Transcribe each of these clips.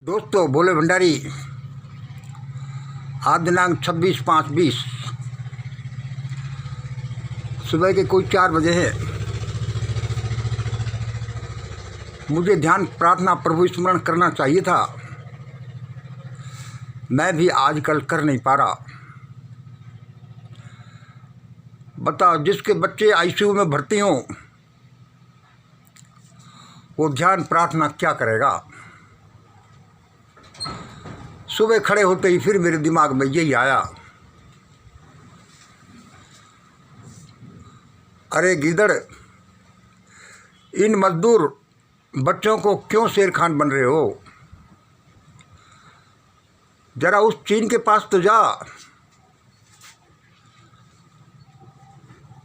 दोस्तों, भोले भंडारी आज दिनांक 26/5/20 सुबह के कोई 4 बजे है। मुझे ध्यान प्रार्थना प्रभु स्मरण करना चाहिए था। मैं भी आजकल कर नहीं पा रहा। बताओ, जिसके बच्चे आईसीयू में भर्ती हों वो ध्यान प्रार्थना क्या करेगा। सुबह खड़े होते ही फिर मेरे दिमाग में यही आया, अरे गीदड़, इन मजदूर बच्चों को क्यों शेर खान बन रहे हो। जरा उस चीन के पास तो जा।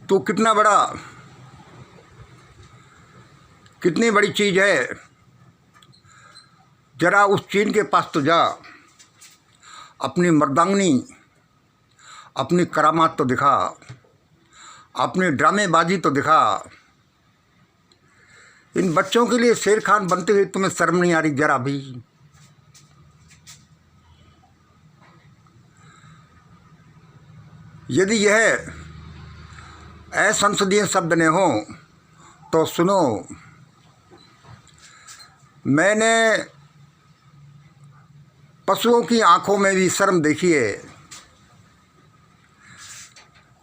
तू कितना बड़ा, कितनी बड़ी चीज है। जरा उस चीन के पास तो जा, अपनी मर्दांगनी, अपनी करामात तो दिखा, अपनी ड्रामेबाजी तो दिखा। इन बच्चों के लिए शेर खान बनते हुए तुम्हें शर्म नहीं आ रही जरा भी। यदि यह असंसदीय शब्द ने हो तो सुनो, मैंने पशुओं की आंखों में भी शर्म देखी है,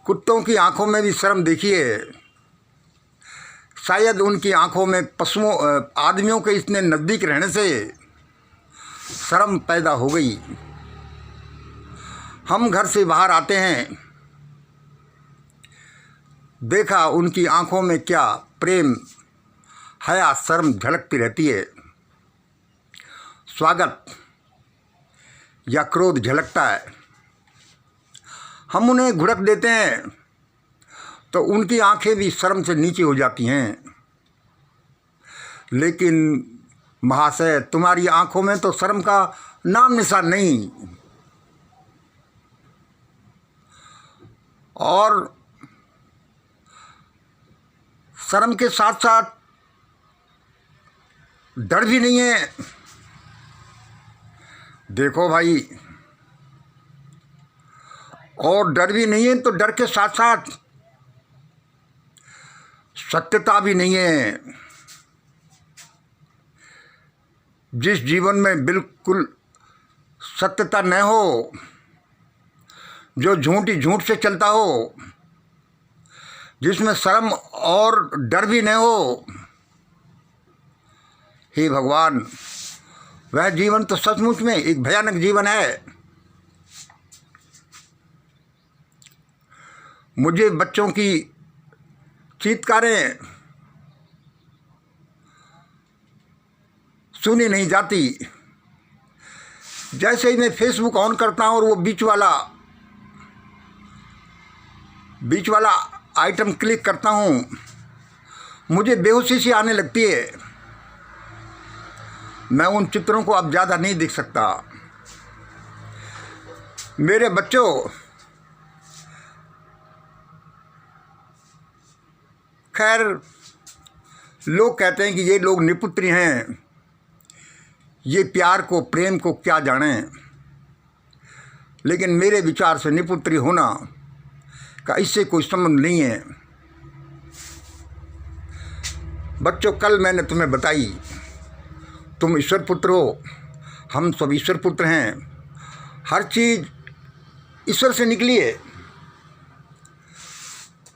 कुत्तों की आंखों में भी शर्म देखी है। शायद उनकी आंखों में पशुओं आदमियों के इतने नज़दीक रहने से शर्म पैदा हो गई। हम घर से बाहर आते हैं, देखा उनकी आंखों में क्या प्रेम, हया, शर्म झलकती रहती है। स्वागत या क्रोध झलकता है। हम उन्हें घुड़क देते हैं तो उनकी आंखें भी शर्म से नीचे हो जाती हैं। लेकिन महाशय, तुम्हारी आंखों में तो शर्म का नाम निशान नहीं। और शर्म के साथ साथ डर भी नहीं है। देखो भाई, और डर भी नहीं है तो डर के साथ साथ सत्यता भी नहीं है। जिस जीवन में बिल्कुल सत्यता न हो, जो झूठ ही झूठ से चलता हो, जिसमें शर्म और डर भी न हो, हे भगवान, वह जीवन तो सचमुच में एक भयानक जीवन है। मुझे बच्चों की चीत्कारें सुनी नहीं जाती। जैसे ही मैं फेसबुक ऑन करता हूँ और वो बीच वाला आइटम क्लिक करता हूँ, मुझे बेहोशी सी आने लगती है। मैं उन चित्रों को अब ज़्यादा नहीं देख सकता। मेरे बच्चों, खैर, लोग कहते हैं कि ये लोग निपुत्री हैं, ये प्यार को, प्रेम को क्या जानें। लेकिन मेरे विचार से निपुत्री होना का इससे कोई संबंध नहीं है। बच्चों, कल मैंने तुम्हें बताई, तुम ईश्वर पुत्र हो, हम सब ईश्वर पुत्र हैं। हर चीज़ ईश्वर से निकली है।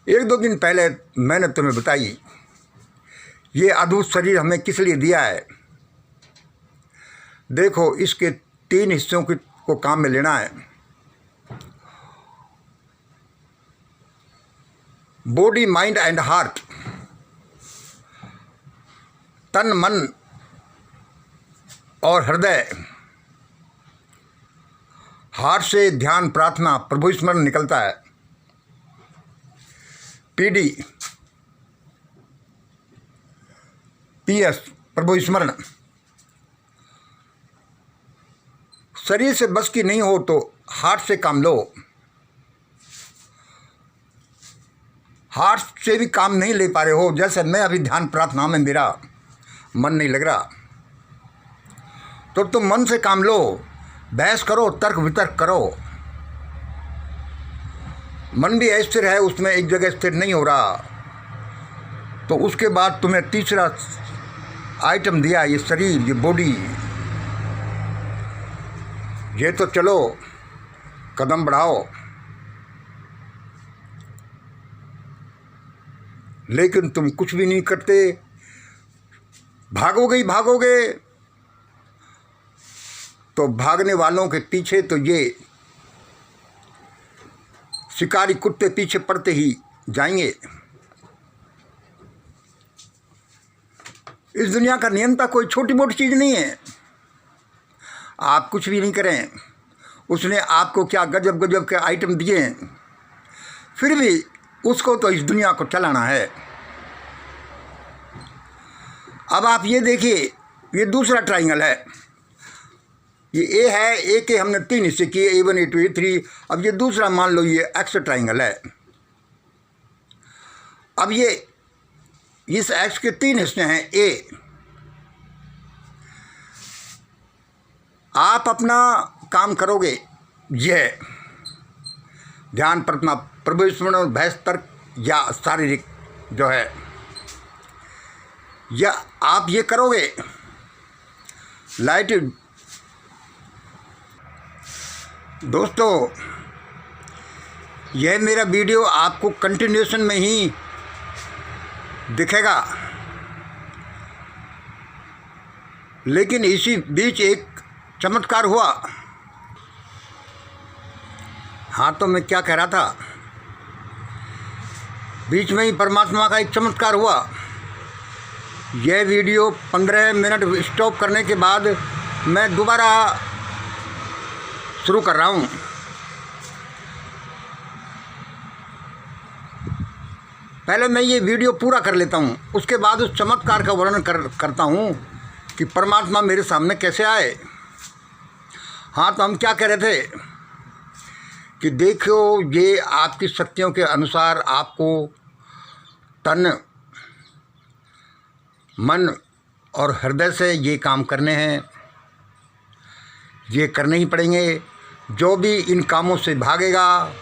1-2 दिन पहले मैंने तुम्हें बताई, ये अद्भुत शरीर हमें किस लिए दिया है। देखो, इसके 3 हिस्सों को काम में लेना है। Body, mind and heart. तन, मन और हृदय। हार्ट से ध्यान, प्रार्थना, प्रभु स्मरण निकलता है। पीडी, पीएस, प्रभु स्मरण। शरीर से बस की नहीं हो तो हार्ट से काम लो। हार्ट से भी काम नहीं ले पा रहे हो, जैसे मैं अभी ध्यान प्रार्थना में मेरा मन नहीं लग रहा, तो तुम मन से काम लो, बहस करो, तर्क वितर्क करो। मन भी अस्थिर है, उसमें एक जगह स्थिर नहीं हो रहा, तो उसके बाद तुम्हें तीसरा आइटम दिया, ये शरीर, ये बॉडी। ये तो चलो कदम बढ़ाओ, लेकिन तुम कुछ भी नहीं करते, भागोगे ही भागोगे। तो भागने वालों के पीछे तो ये शिकारी कुत्ते पीछे पड़ते ही जाएंगे। इस दुनिया का नियंता कोई छोटी मोटी चीज़ नहीं है। आप कुछ भी नहीं करें, उसने आपको क्या गजब गजब के आइटम दिए हैं, फिर भी उसको तो इस दुनिया को चलाना है। अब आप ये देखिए, ये दूसरा ट्राइंगल है, ये ए है, ए के हमने 3 हिस्से किए, A1 A2 A3। अब ये दूसरा मान लो ये एक्स ट्राइंगल है। अब ये इस एक्स के 3 हिस्से हैं ए। आप अपना काम करोगे, यह ध्यान, प्रार्थना, प्रभु स्मरण, बहस, तर्क या शारीरिक जो है, या आप ये करोगे। लाइट दोस्तों, यह मेरा वीडियो आपको कंटिन्यूशन में ही दिखेगा, लेकिन इसी बीच एक चमत्कार हुआ। हाँ, तो मैं क्या कह रहा था, बीच में ही परमात्मा का एक चमत्कार हुआ। यह वीडियो 15 मिनट स्टॉप करने के बाद मैं दोबारा शुरू कर रहा हूँ। पहले मैं ये वीडियो पूरा कर लेता हूँ, उसके बाद उस चमत्कार का वर्णन करता हूँ कि परमात्मा मेरे सामने कैसे आए। हाँ, तो हम क्या कह रहे थे कि देखो, ये आपकी शक्तियों के अनुसार आपको तन, मन और हृदय से ये काम करने हैं, ये करने ही पड़ेंगे। जो भी इन कामों से भागेगा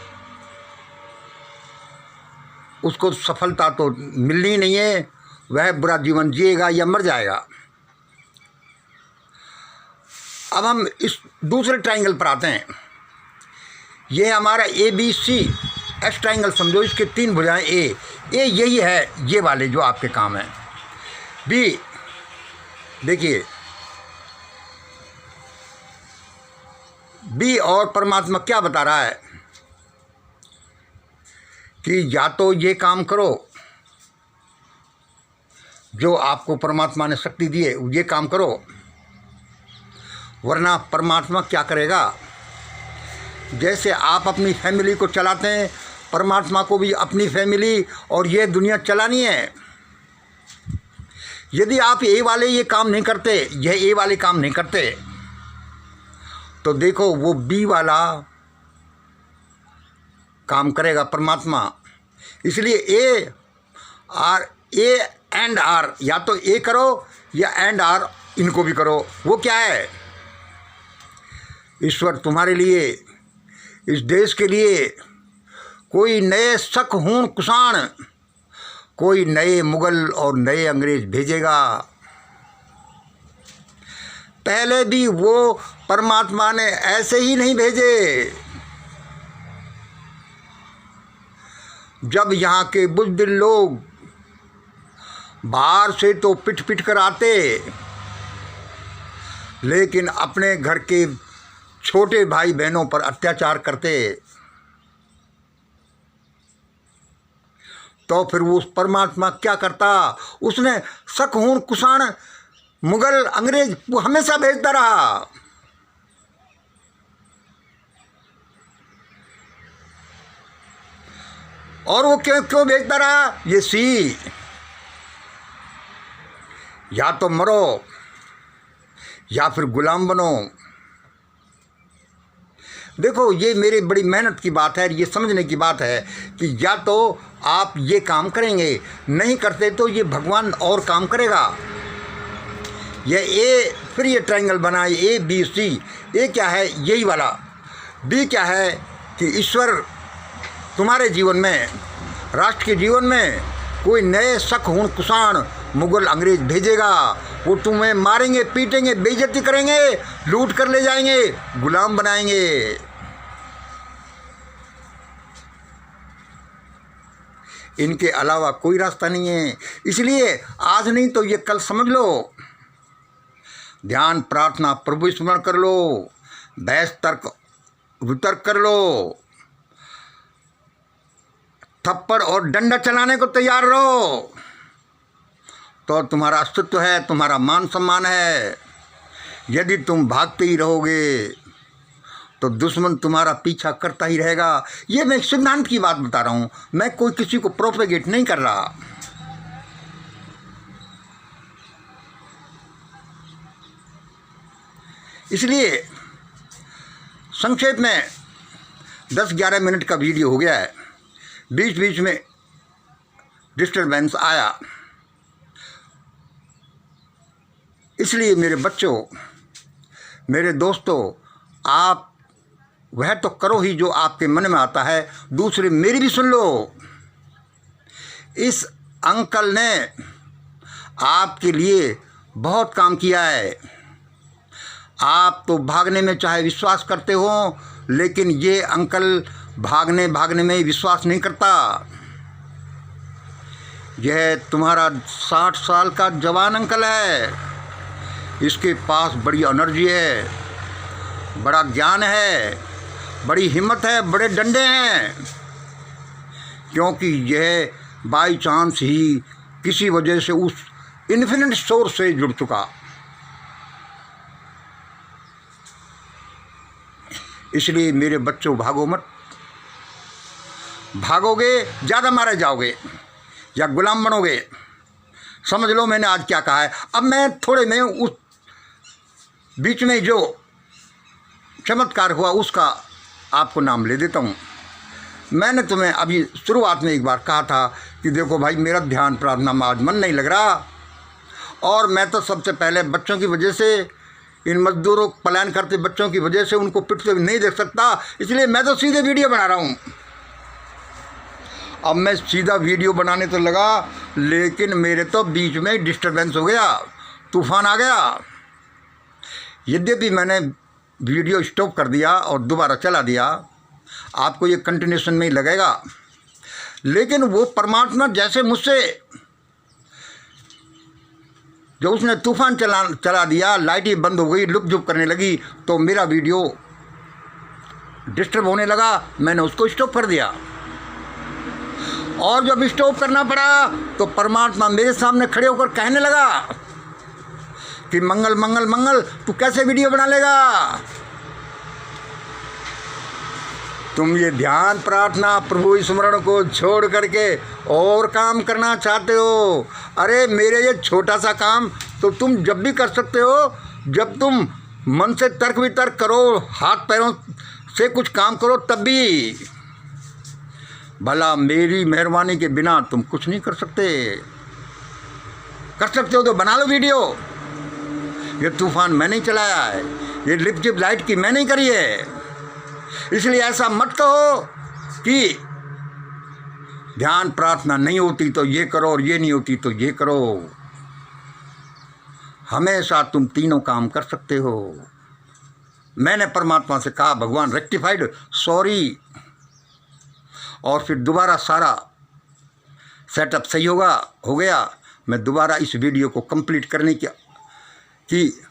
उसको सफलता तो मिलनी नहीं है, वह बुरा जीवन जिएगा या मर जाएगा। अब हम इस दूसरे ट्राइंगल पर आते हैं। ये हमारा ABC एस ट्राइंगल समझो, इसके 3 भुजाएं ए यही है, ये वाले जो आपके काम हैं। बी देखिए, बी और परमात्मा क्या बता रहा है कि या तो ये काम करो जो आपको परमात्मा ने शक्ति दी है, ये काम करो, वरना परमात्मा क्या करेगा। जैसे आप अपनी फैमिली को चलाते हैं, परमात्मा को भी अपनी फैमिली और ये दुनिया चलानी है। यदि आप ए वाले ये काम नहीं करते, यह ए वाले काम नहीं करते, तो देखो वो बी वाला काम करेगा परमात्मा। इसलिए ए एंड आर, या तो ए करो या एंड आर इनको भी करो। वो क्या है, ईश्वर तुम्हारे लिए, इस देश के लिए कोई नए शक हूण कुषाण, कोई नए मुगल और नए अंग्रेज भेजेगा। पहले भी वो परमात्मा ने ऐसे ही नहीं भेजे। जब यहाँ के बुज़दिल लोग बाहर से तो पिट पिट कर आते, लेकिन अपने घर के छोटे भाई बहनों पर अत्याचार करते, तो फिर वो उस परमात्मा क्या करता, उसने शक हूण कुषाण मुगल अंग्रेज वो हमेशा भेजता रहा। और वो क्यों भेजता रहा, ये सी, या तो मरो या फिर गुलाम बनो। देखो, ये मेरी बड़ी मेहनत की बात है, ये समझने की बात है कि या तो आप ये काम करेंगे, नहीं करते तो ये भगवान और काम करेगा। यह ए फिर ये ट्रायंगल बनाए ABC। ए क्या है? यही वाला। B क्या है कि ईश्वर तुम्हारे जीवन में, राष्ट्र के जीवन में कोई नए शक हुण कुसान मुगल अंग्रेज भेजेगा। वो तुम्हें मारेंगे, पीटेंगे, बेइज्जती करेंगे, लूट कर ले जाएंगे, गुलाम बनाएंगे। इनके अलावा कोई रास्ता नहीं है। इसलिए आज नहीं तो ये कल समझ लो। ध्यान, प्रार्थना, प्रभु स्मरण कर लो, बहस, तर्क, वितर्क कर लो, थप्पड़ और डंडा चलाने को तैयार रहो, तो तुम्हारा अस्तित्व है, तुम्हारा मान सम्मान है। यदि तुम भागते ही रहोगे तो दुश्मन तुम्हारा पीछा करता ही रहेगा। ये मैं सिद्धांत की बात बता रहा हूँ, मैं कोई किसी को प्रोपेगेट नहीं कर रहा। इसलिए संक्षेप में 10-11 मिनट का वीडियो हो गया है। बीच बीच में डिस्टर्बेंस आया, इसलिए मेरे बच्चों, मेरे दोस्तों, आप वह तो करो ही जो आपके मन में आता है। दूसरे मेरी भी सुन लो। इस अंकल ने आपके लिए बहुत काम किया है। आप तो भागने में चाहे विश्वास करते हो, लेकिन ये अंकल भागने में विश्वास नहीं करता। यह तुम्हारा 60 साल का जवान अंकल है। इसके पास बड़ी एनर्जी है, बड़ा ज्ञान है, बड़ी हिम्मत है, बड़े डंडे हैं, क्योंकि यह बाई चांस ही किसी वजह से उस इन्फिनिट सोर्स से जुड़ चुका। इसलिए मेरे बच्चों, भागो मत। भागोगे ज़्यादा मारे जाओगे या गुलाम बनोगे। समझ लो मैंने आज क्या कहा है। अब मैं थोड़े में उस बीच में जो चमत्कार हुआ उसका आपको नाम ले देता हूँ। मैंने तुम्हें अभी शुरुआत में एक बार कहा था कि देखो भाई, मेरा ध्यान प्रार्थना में आज मन नहीं लग रहा, और मैं तो सबसे पहले बच्चों की वजह से, इन मजदूरों पलायन करते बच्चों की वजह से उनको पिटते हुए नहीं देख सकता, इसलिए मैं तो सीधे वीडियो बना रहा हूँ। अब मैं सीधा वीडियो बनाने तो लगा, लेकिन मेरे तो बीच में डिस्टर्बेंस हो गया, तूफान आ गया। यद्यपि मैंने वीडियो स्टॉप कर दिया और दोबारा चला दिया, आपको ये कंटिन्यूशन में ही लगेगा, लेकिन वो परमात्मा जैसे मुझसे जो उसने तूफान चला दिया, लाइटें बंद हो गई, लुक झुप करने लगी, तो मेरा वीडियो डिस्टर्ब होने लगा, मैंने उसको स्टॉप कर दिया। और जब स्टॉप करना पड़ा तो परमात्मा मेरे सामने खड़े होकर कहने लगा कि मंगल मंगल मंगल, तू कैसे वीडियो बना लेगा? तुम ये ध्यान, प्रार्थना, प्रभु स्मरण को छोड़ करके और काम करना चाहते हो। अरे मेरे ये छोटा सा काम तो तुम जब भी कर सकते हो, जब तुम मन से तर्क वितर्क करो, हाथ पैरों से कुछ काम करो, तब भी। भला मेरी मेहरबानी के बिना तुम कुछ नहीं कर सकते। कर सकते हो तो बना लो वीडियो। ये तूफान मैंने ही चलाया है, ये लिप जिप लाइट की मैंने ही करी है। इसलिए ऐसा मत कहो कि ध्यान प्रार्थना नहीं होती तो ये करो और ये नहीं होती तो ये करो। हमेशा तुम तीनों काम कर सकते हो। मैंने परमात्मा से कहा, भगवान रेक्टिफाइड, सॉरी, और फिर दोबारा सारा सेटअप सही हो गया। मैं दोबारा इस वीडियो को कंप्लीट करने की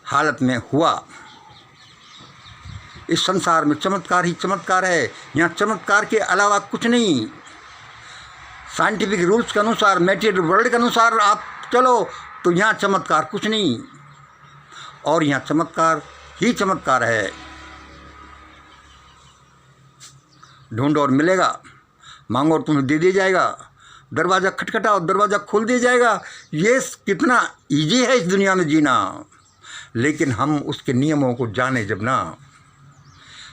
हालत में हुआ। इस संसार में चमत्कार ही चमत्कार है, यहाँ चमत्कार के अलावा कुछ नहीं। साइंटिफिक रूल्स के अनुसार, मैटेरियल वर्ल्ड के अनुसार आप चलो तो यहाँ चमत्कार कुछ नहीं, और यहाँ चमत्कार ही चमत्कार है। ढूंढो और मिलेगा, मांगो और तुम्हें दे दिया जाएगा, दरवाज़ा खटखटाओ दरवाज़ा खोल दिया जाएगा। ये कितना इजी है इस दुनिया में जीना, लेकिन हम उसके नियमों को जाने जब ना।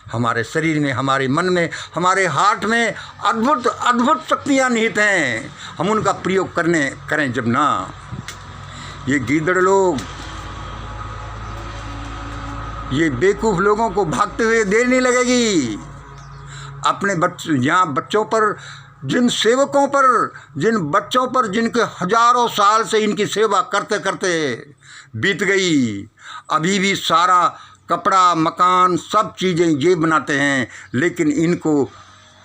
हमारे शरीर में, हमारे मन में, हमारे हार्ट में अद्भुत अद्भुत शक्तियाँ निहित हैं, हम उनका प्रयोग करें जब ना। ये गीदड़ लोग ये बेवकूफ़ लोगों को भागते हुए देर नहीं लगेगी। अपने यहाँ बच्चों पर, जिन सेवकों पर, जिन बच्चों पर जिनके हजारों साल से इनकी सेवा करते करते बीत गई, अभी भी सारा कपड़ा, मकान, सब चीज़ें ये बनाते हैं, लेकिन इनको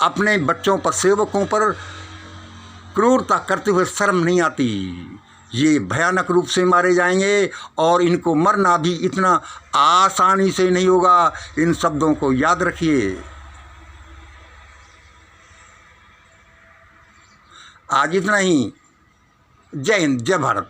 अपने बच्चों पर, सेवकों पर क्रूरता करते हुए शर्म नहीं आती। ये भयानक रूप से मारे जाएंगे और इनको मरना भी इतना आसानी से नहीं होगा। इन शब्दों को याद रखिए। आज इतना ही। जय हिंद, जय भारत।